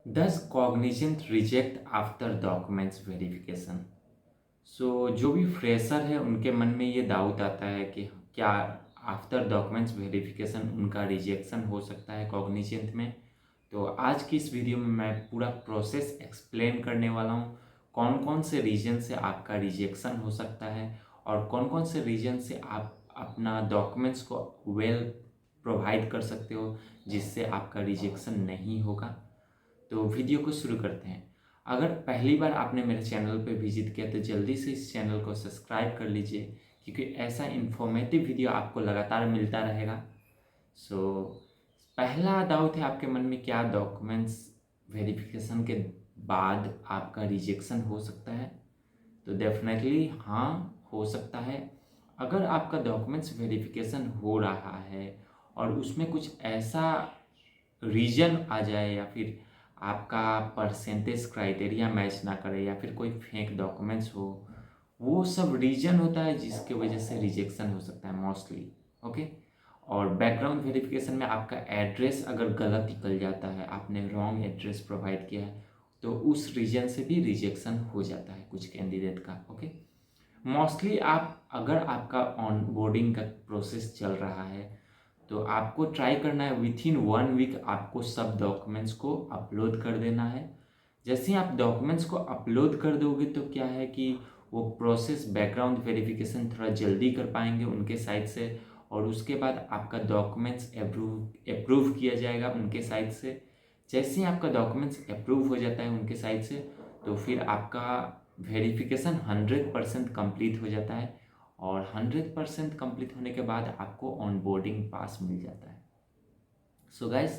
Does Cognizant reject after documents verification? जो भी fresher है उनके मन में ये डाउट आता है कि क्या आफ्टर डॉक्यूमेंट्स वेरिफिकेशन उनका रिजेक्शन हो सकता है कॉग्निजेंट में। तो आज की इस वीडियो में मैं पूरा प्रोसेस एक्सप्लेन करने वाला हूँ। कौन कौन से रीजन से आपका रिजेक्शन हो सकता है और कौन कौन से रीजन से आप अपना डॉक्यूमेंट्स को वेल प्रोवाइड कर सकते हो जिससे आपका रिजेक्शन नहीं होगा। तो वीडियो को शुरू करते हैं। अगर पहली बार आपने मेरे चैनल पे विजिट किया तो जल्दी से इस चैनल को सब्सक्राइब कर लीजिए, क्योंकि ऐसा इन्फॉर्मेटिव वीडियो आपको लगातार मिलता रहेगा। सो पहला डाउट है आपके मन में, क्या डॉक्यूमेंट्स वेरिफिकेशन के बाद आपका रिजेक्शन हो सकता है? तो डेफिनेटली हाँ, हो सकता है। अगर आपका डॉक्यूमेंट्स वेरिफिकेशन हो रहा है और उसमें कुछ ऐसा रीजन आ जाए या फिर आपका परसेंटेज क्राइटेरिया मैच ना करे या फिर कोई फेक डॉक्यूमेंट्स हो, वो सब रीजन होता है जिसके वजह से रिजेक्शन हो सकता है मोस्टली। ओके। और बैकग्राउंड वेरिफिकेशन में आपका एड्रेस अगर गलत निकल जाता है, आपने रॉन्ग एड्रेस प्रोवाइड किया है, तो उस रीजन से भी रिजेक्शन हो जाता है कुछ कैंडिडेट का। ओके। मोस्टली आप अगर आपका ऑनबोर्डिंग का प्रोसेस चल रहा है तो आपको ट्राई करना है विथ इन 1 वीक आपको सब डॉक्यूमेंट्स को अपलोड कर देना है। जैसे ही आप डॉक्यूमेंट्स को अपलोड कर दोगे तो क्या है कि वो प्रोसेस बैकग्राउंड वेरिफिकेशन थोड़ा जल्दी कर पाएंगे उनके साइड से, और उसके बाद आपका डॉक्यूमेंट्स अप्रूव किया जाएगा उनके साइड से। जैसे ही आपका डॉक्यूमेंट्स अप्रूव हो जाता है उनके साइड से, तो फिर आपका वेरिफिकेशन 100% कंप्लीट हो जाता है, और 100% कंप्लीट होने के बाद आपको ऑनबोर्डिंग पास मिल जाता है। सो गाइस,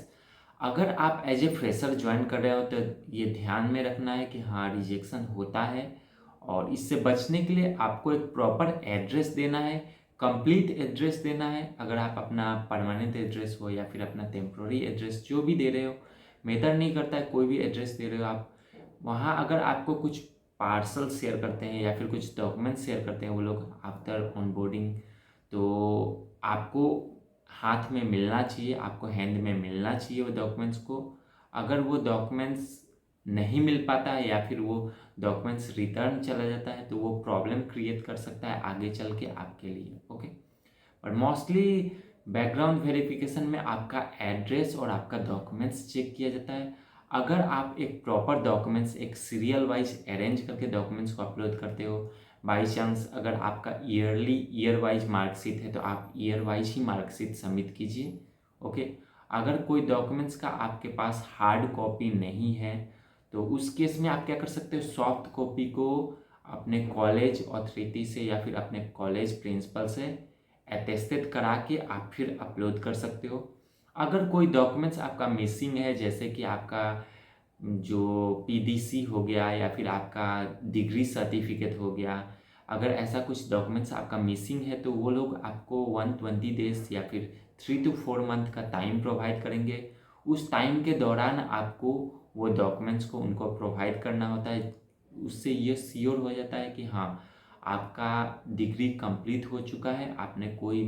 अगर आप एज ए फ्रेशर ज्वाइन कर रहे हो तो ये ध्यान में रखना है कि हाँ, रिजेक्शन होता है, और इससे बचने के लिए आपको एक प्रॉपर एड्रेस देना है, कंप्लीट एड्रेस देना है। अगर आप अपना परमानेंट एड्रेस हो या फिर अपना टेम्प्रोरी एड्रेस जो भी दे रहे हो, मैटर नहीं करता है, कोई भी एड्रेस दे रहे हो आप, वहाँ अगर आपको कुछ पार्सल शेयर करते हैं या फिर कुछ डॉक्यूमेंट शेयर करते हैं वो लोग आफ्टर ऑनबोर्डिंग, तो आपको हाथ में मिलना चाहिए, आपको हैंड में मिलना चाहिए वो डॉक्यूमेंट्स को। अगर वो डॉक्यूमेंट्स नहीं मिल पाता है या फिर वो डॉक्यूमेंट्स रिटर्न चला जाता है तो वो प्रॉब्लम क्रिएट कर सकता है आगे चल के आपके लिए। ओके। और मोस्टली बैकग्राउंड वेरिफिकेशन में आपका एड्रेस और आपका डॉक्यूमेंट्स चेक किया जाता है। अगर आप एक प्रॉपर डॉक्यूमेंट्स एक सीरियल वाइज अरेंज करके डॉक्यूमेंट्स को अपलोड करते हो, बाई चांस अगर आपका ईयर वाइज मार्कशीट है तो आप ईयर वाइज ही मार्कशीट सबमिट कीजिए। ओके। अगर कोई डॉक्यूमेंट्स का आपके पास हार्ड कॉपी नहीं है तो उस केस में आप क्या कर सकते हो, सॉफ्ट कॉपी को अपने कॉलेज अथॉरिटी से या फिर अपने कॉलेज प्रिंसिपल से अटेस्टेड करा के आप फिर अपलोड कर सकते हो। अगर कोई डॉक्यूमेंट्स आपका मिसिंग है, जैसे कि आपका जो पीडीसी हो गया या फिर आपका डिग्री सर्टिफिकेट हो गया, अगर ऐसा कुछ डॉक्यूमेंट्स आपका मिसिंग है तो वो लोग आपको 120 डेज या फिर 3 to 4 मंथ का टाइम प्रोवाइड करेंगे। उस टाइम के दौरान आपको वो डॉक्यूमेंट्स को उनको प्रोवाइड करना होता है। उससे ये श्योर हो जाता है कि हाँ, आपका डिग्री कंप्लीट हो चुका है, आपने कोई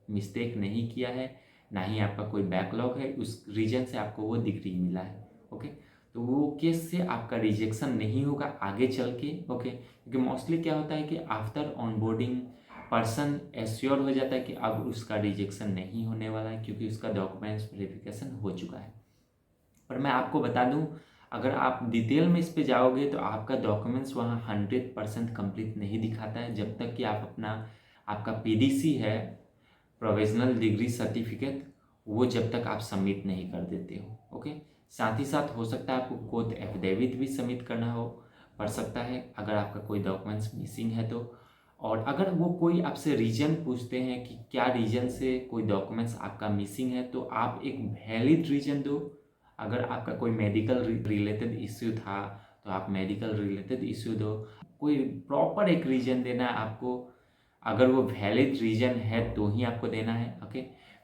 मिस्टेक नहीं किया है, ना ही आपका कोई बैकलॉग है, उस रीजन से आपको वो डिग्री मिला है। ओके। तो वो केस से आपका रिजेक्शन नहीं होगा आगे चल के। ओके। क्योंकि मोस्टली क्या होता है कि आफ्टर ऑनबोर्डिंग पर्सन एश्योर हो जाता है कि अब उसका रिजेक्शन नहीं होने वाला है क्योंकि उसका डॉक्यूमेंट्स वेरिफिकेशन हो चुका है। पर मैं आपको बता दूं, अगर आप डिटेल में इस पे जाओगे तो आपका डॉक्यूमेंट्स वहाँ 100% कंप्लीट नहीं दिखाता है जब तक कि आप अपना आपका पीडीसी है, प्रोविजनल डिग्री सर्टिफिकेट, वो जब तक आप सबमिट नहीं कर देते हो। ओके। साथ ही साथ हो सकता है आपको कोर्ट एफिडेविट भी सबमिट करना हो पड़ सकता है अगर आपका कोई डॉक्यूमेंट्स मिसिंग है तो। और अगर वो कोई आपसे रीजन पूछते हैं कि क्या रीजन से कोई डॉक्यूमेंट्स आपका मिसिंग है, तो आप एक वैलिड रीजन दो। अगर आपका कोई मेडिकल रिलेटेड इश्यू था तो आप मेडिकल रिलेटेड इश्यू दो। कोई प्रॉपर एक रीजन देना है आपको। अगर वो वैलिड रीजन है तो ही आपको देना है। ओके।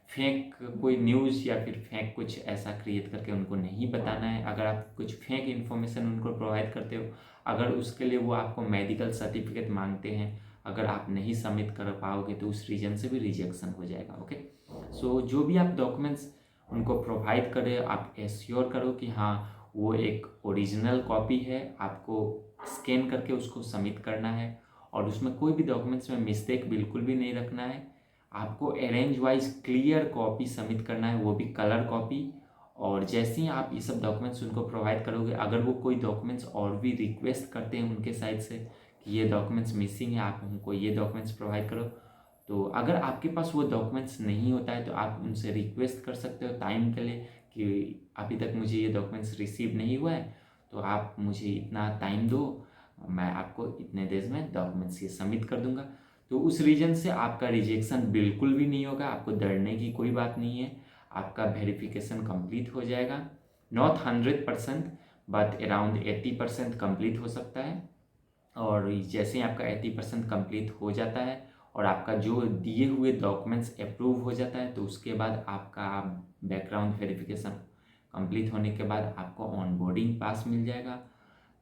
फेक कोई न्यूज़ या फिर फेक कुछ ऐसा क्रिएट करके उनको नहीं बताना है। अगर आप कुछ फेक इन्फॉर्मेशन उनको प्रोवाइड करते हो, अगर उसके लिए वो आपको मेडिकल सर्टिफिकेट मांगते हैं, अगर आप नहीं सबमिट कर पाओगे तो उस रीजन से भी रिजेक्शन हो जाएगा। ओके। जो भी आप डॉक्यूमेंट्स उनको प्रोवाइड करें, आप एश्योर करो कि हाँ, वो एक ओरिजिनल कॉपी है, आपको स्कैन करके उसको सबमिट करना है और उसमें कोई भी डॉक्यूमेंट्स में मिस्टेक बिल्कुल भी नहीं रखना है। आपको arrange wise clear copy submit करना है, वो भी कलर कॉपी। और जैसे ही आप ये सब डॉक्यूमेंट्स उनको प्रोवाइड करोगे, अगर वो कोई डॉक्यूमेंट्स और भी रिक्वेस्ट करते हैं उनके साइड से कि ये डॉक्यूमेंट्स मिसिंग है, आप हमको ये डॉक्यूमेंट्स प्रोवाइड करो, तो अगर आपके पास वो डॉक्यूमेंट्स नहीं होता है तो आप उनसे रिक्वेस्ट कर सकते हो टाइम के लिए कि अभी तक मुझे ये डॉक्यूमेंट्स रिसीव नहीं हुआ है, तो आप मुझे इतना टाइम दो, मैं आपको इतने देर में डॉक्यूमेंट्स ये सबमिट कर दूंगा। तो उस रीजन से आपका रिजेक्शन बिल्कुल भी नहीं होगा, आपको डरने की कोई बात नहीं है, आपका वेरिफिकेशन कंप्लीट हो जाएगा। नॉट 100% बट अराउंड 80% कंप्लीट हो सकता है। और जैसे ही आपका 80% कंप्लीट हो जाता है और आपका जो दिए हुए डॉक्यूमेंट्स अप्रूव हो जाता है, तो उसके बाद आपका बैकग्राउंड वेरिफिकेशन कंप्लीट होने के बाद आपको ऑनबोर्डिंग पास मिल जाएगा।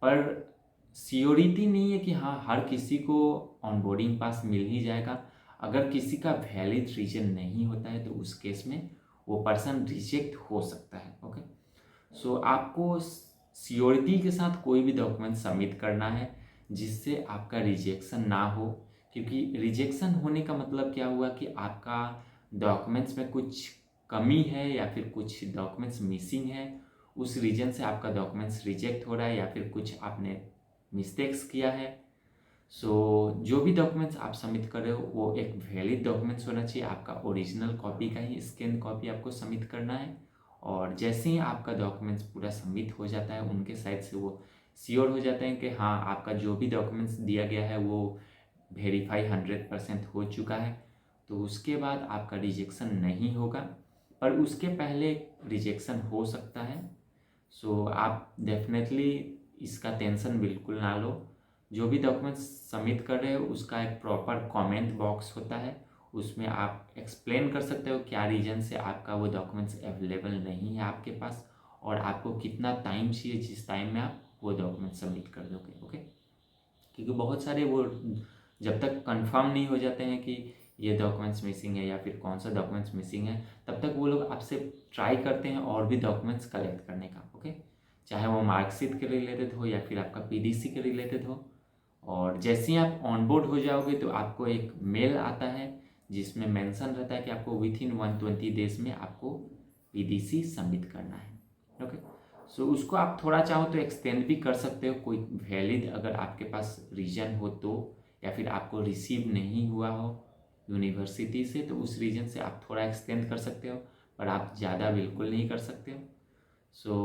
पर सियोरिटी नहीं है कि हाँ हर किसी को ऑनबोर्डिंग पास मिल ही जाएगा। अगर किसी का वैलिड रीजन नहीं होता है तो उस केस में वो पर्सन रिजेक्ट हो सकता है। ओके, सो आपको सियोरिटी के साथ कोई भी डॉक्यूमेंट सबमिट करना है जिससे आपका रिजेक्शन ना हो, क्योंकि रिजेक्शन होने का मतलब क्या हुआ कि आपका डॉक्यूमेंट्स में कुछ कमी है या फिर कुछ डॉक्यूमेंट्स मिसिंग है, उस रीजन से आपका डॉक्यूमेंट्स रिजेक्ट हो रहा है या फिर कुछ आपने मिस्टेक्स किया है। सो जो भी डॉक्यूमेंट्स आप सबमिट कर रहे हो वो एक वैलिड डॉक्यूमेंट्स होना चाहिए, आपका ओरिजिनल कॉपी का ही स्कैन कॉपी आपको सबमिट करना है। और जैसे ही आपका डॉक्यूमेंट्स पूरा सबमिट हो जाता है, उनके साइड से वो श्योर हो जाते हैं कि हाँ आपका जो भी डॉक्यूमेंट्स दिया गया है वो वेरीफाई 100% हो चुका है, तो उसके बाद आपका रिजेक्शन नहीं होगा। पर उसके पहले रिजेक्शन हो सकता है। सो आप डेफिनेटली इसका टेंशन बिल्कुल ना लो। जो भी डॉक्यूमेंट्स सबमिट कर रहे हो उसका एक प्रॉपर कमेंट बॉक्स होता है, उसमें आप एक्सप्लेन कर सकते हो क्या रीजन से आपका वो डॉक्यूमेंट्स अवेलेबल नहीं है आपके पास, और आपको कितना टाइम चाहिए जिस टाइम में आप वो डॉक्यूमेंट सबमिट कर दोगे। ओके, क्योंकि बहुत सारे वो जब तक कंफर्म नहीं हो जाते हैं कि ये डॉक्यूमेंट्स मिसिंग है या फिर कौन सा डॉक्यूमेंट्स मिसिंग है, तब तक वो लोग आपसे ट्राई करते हैं और भी डॉक्यूमेंट्स कलेक्ट करने का। ओके, चाहे वो मार्कशीट के रिलेटेड हो या फिर आपका पीडीसी के रिलेटेड हो। और जैसे ही आप ऑनबोर्ड हो जाओगे तो आपको एक मेल आता है जिसमें मेंशन रहता है कि आपको विथ इन 120 डेज में आपको पीडीसी सबमिट करना है। ओके, सो उसको आप थोड़ा चाहो तो एक्सटेंड भी कर सकते हो, कोई वैलिड अगर आपके पास रीजन हो तो, या फिर आपको रिसीव नहीं हुआ हो यूनिवर्सिटी से तो उस रीजन से आप थोड़ा एक्सटेंड कर सकते हो, पर आप ज़्यादा बिल्कुल नहीं कर सकते हो। सो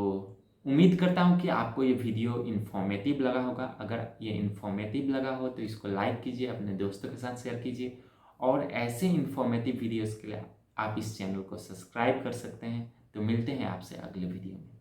उम्मीद करता हूँ कि आपको ये वीडियो इन्फॉर्मेटिव लगा होगा। अगर ये इन्फॉर्मेटिव लगा हो तो इसको लाइक कीजिए, अपने दोस्तों के साथ शेयर कीजिए, और ऐसे इन्फॉर्मेटिव वीडियोस के लिए आप इस चैनल को सब्सक्राइब कर सकते हैं। तो मिलते हैं आपसे अगले वीडियो में।